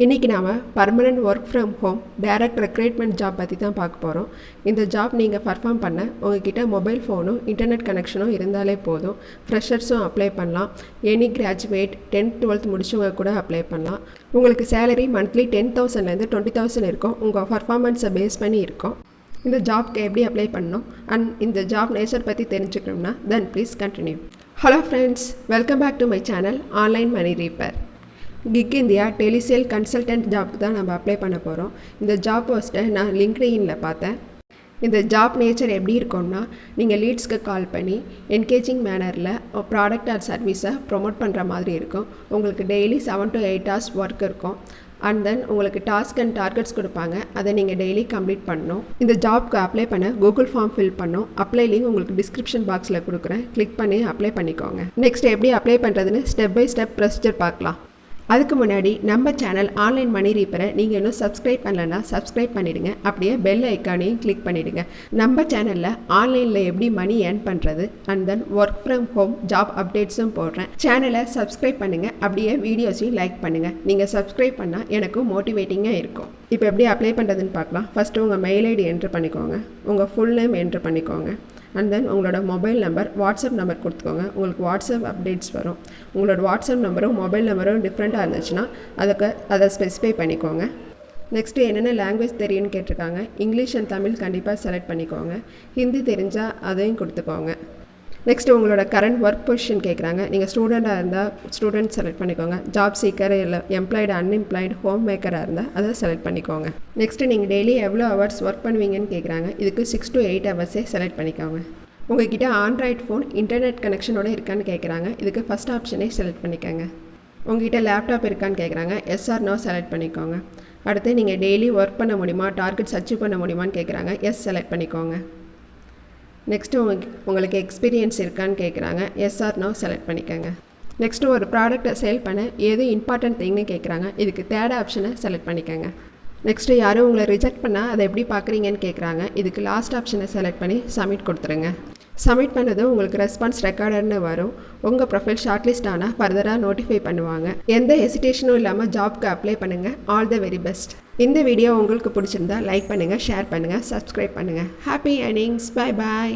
இன்றைக்கி நாம் permanent work from home direct recruitment job பற்றி தான் பார்க்க போகிறோம். இந்த ஜாப் நீங்கள் பர்ஃபார்ம் பண்ண உங்ககிட்ட மொபைல் ஃபோனும் இன்டர்நெட் கனெக்ஷனும் இருந்தாலே போதும். ஃப்ரெஷர்ஸும் அப்ளை பண்ணலாம். எனி கிராஜுவேட் 10th 12th முடிச்சவங்க கூட அப்ளை பண்ணலாம். உங்களுக்கு சேலரி மந்த்லி 10,000லேருந்து 20,000 இருக்கும். உங்கள் பர்ஃபார்மன்ஸை பேஸ் பண்ணி இருக்கும். இந்த ஜாப்க்கு எப்படி அப்ளை பண்ணணும் அண்ட் இந்த ஜாப் நேச்சர் பற்றி தெரிஞ்சுக்கணும்னா then please continue. Hello friends, welcome back to my channel online money reaper. Gig India telesale consultant ஜாப்க்கு தான் நம்ம அப்ளை பண்ண போகிறோம். இந்த ஜாப் போஸ்ட்டை நான் லிங்க்டின்ல பார்த்தேன். இந்த ஜாப் நேச்சர் எப்படி இருக்கும்னா, நீங்கள் லீட்ஸ்க்கு கால் பண்ணி என்கேஜிங் மேனரில் ப்ராடக்ட் ஆர் சர்வீஸை ப்ரொமோட் பண்ணுற மாதிரி இருக்கும். உங்களுக்கு டெய்லி 7 to 8 hours ஒர்க் இருக்கும். அண்ட் தென் உங்களுக்கு டாஸ்க் அண்ட் டார்கெட்ஸ் கொடுப்பாங்க. அதை நீங்கள் டெய்லி கம்ப்ளீட் பண்ணணும். இந்த ஜாப்க்கு அப்ளை பண்ண கூகுள் ஃபார்ம் ஃபில் பண்ணணும். அப்ளை லிங்க் உங்களுக்கு டிஸ்கிரிப்ஷன் பாக்ஸில் கொடுக்குறேன். கிளிக் பண்ணி அப்ளை பண்ணிக்கோங்க. நெக்ஸ்ட் எப்படி அப்ளை பண்ணுறதுன்னு ஸ்டெப் பை ஸ்டெப் ப்ரொசீஜர் பார்க்கலாம். அதுக்கு முன்னாடி நம்ம சேனல் ஆன்லைன் மணி ரீப்பரை நீங்கள் இன்னும் சப்ஸ்கிரைப் பண்ணலன்னா சப்ஸ்கிரைப் பண்ணிவிடுங்க. அப்படியே பெல் ஐக்கானையும் கிளிக் பண்ணிவிடுங்க. நம்ம சேனலில் ஆன்லைனில் எப்படி மணி ஏர்ன் பண்ணுறது and then work from home job அப்டேட்ஸும் போடுறேன். சேனலை சப்ஸ்கிரைப் பண்ணுங்கள். அப்படியே வீடியோஸையும் லைக் பண்ணுங்கள். நீங்கள் சப்ஸ்கிரைப் பண்ணால் எனக்கும் மோட்டிவேட்டிங்காக இருக்கும். இப்போ எப்படி அப்ளை பண்ணுறதுன்னு பார்க்கலாம். ஃபஸ்ட்டு உங்கள் மெயில் ஐடி என்ட்ரு பண்ணிக்கோங்க. உங்கள் ஃபுல் நேம் என்ட்ரு பண்ணிக்கோங்க. அண்ட் தென் உங்களோட மொபைல் நம்பர், வாட்ஸ்அப் நம்பர் கொடுத்துக்கோங்க. உங்களுக்கு வாட்ஸ்அப் அப்டேட்ஸ் வரும். உங்களோட வாட்ஸ்அப் நம்பரும் மொபைல் நம்பரும் டிஃப்ரெண்ட்டாக இருந்துச்சுன்னா அதை ஸ்பெசிஃபை பண்ணிக்கோங்க. நெக்ஸ்ட்டு என்னென்ன லாங்குவேஜ் தெரியும்னு கேட்டிருக்காங்க. இங்கிலீஷ் அண்ட் தமிழ் கண்டிப்பாக செலக்ட் பண்ணிக்கோங்க. ஹிந்தி தெரிஞ்சால் அதையும் கொடுத்துக்கோங்க. நெக்ஸ்ட்டு உங்களோட கரண்ட் ஒர்க் பொசிஷன் கேட்குறாங்க. நீங்கள் ஸ்டூடெண்ட்டாக இருந்தால் ஸ்டூடெண்ட் செலக்ட் பண்ணிக்கோங்க. ஜாப் சீக்கர் இல்லை எம்ப்ளாய்டு அன்எம்ப்ளாய்டு ஹோம் மேக்கராக இருந்தால் அதை செலக்ட் பண்ணிக்கோங்க. நெக்ஸ்ட்டு நீங்கள் டெய்லி எவ்வளோ ஹவர்ஸ் ஒர்க் பண்ணுவீங்கன்னு கேட்குறாங்க. இதுக்கு 6 to 8 hours செலக்ட் பண்ணிக்கோங்க. உங்கள்கிட்ட ஆண்ட்ராய்ட் ஃபோன் இன்டர்நெட் கனெக்ஷனோட இருக்கான்னு கேட்குறாங்க. இதுக்கு ஃபஸ்ட் ஆப்ஷனே செலக்ட் பண்ணிக்கோங்க. உங்கள்கிட்ட லேப்டாப் இருக்கான்னு கேட்குறாங்க. எஸ் ஆர் நோ செலக்ட் பண்ணிக்கோங்க. அடுத்து நீங்கள் டெய்லி ஒர்க் பண்ண முடியுமா, டார்கெட்ஸ் அச்சீவ் பண்ண முடியுமான்னு கேட்குறாங்க. எஸ் செலக்ட் பண்ணிக்கோங்க. நெக்ஸ்ட்டு உங்களுக்கு எக்ஸ்பீரியன்ஸ் இருக்கான்னு கேட்குறாங்க. எஸ் ஆர் நோ செலக்ட் பண்ணிக்கோங்க. நெக்ஸ்ட்டு ஒரு ப்ராடக்ட்டை சேல் பண்ண எது இம்பார்ட்டன்ட் திங்னு கேட்குறாங்க. இதுக்கு தேர்ட் ஆப்ஷனை செலக்ட் பண்ணிக்கோங்க. நெக்ஸ்ட்டு யாரும் உங்களை ரிஜெக்ட் பண்ணால் அதை எப்படி பார்க்குறீங்கன்னு கேட்குறாங்க. இதுக்கு லாஸ்ட் ஆப்ஷனை செலக்ட் பண்ணி சப்மிட் கொடுத்துருங்க. சப்மிட் பண்ணது உங்களுக்கு ரெஸ்பான்ஸ் ரெக்கார்டர்னு வரும். உங்கள் ப்ரொஃபைல் ஷார்ட்லிஸ்ட் ஆனால் ஃபர்தராக நோட்டிஃபை பண்ணுவாங்க. எந்த ஹெசிடேஷனும் இல்லாமல் ஜாப்க்கு அப்ளை பண்ணுங்கள். All the very best. இந்த வீடியோ உங்களுக்கு பிடிச்சிருந்தா லைக் பண்ணுங்கள், ஷேர் பண்ணுங்கள், சப்ஸ்கிரைப் பண்ணுங்கள். Happy earnings. Bye bye.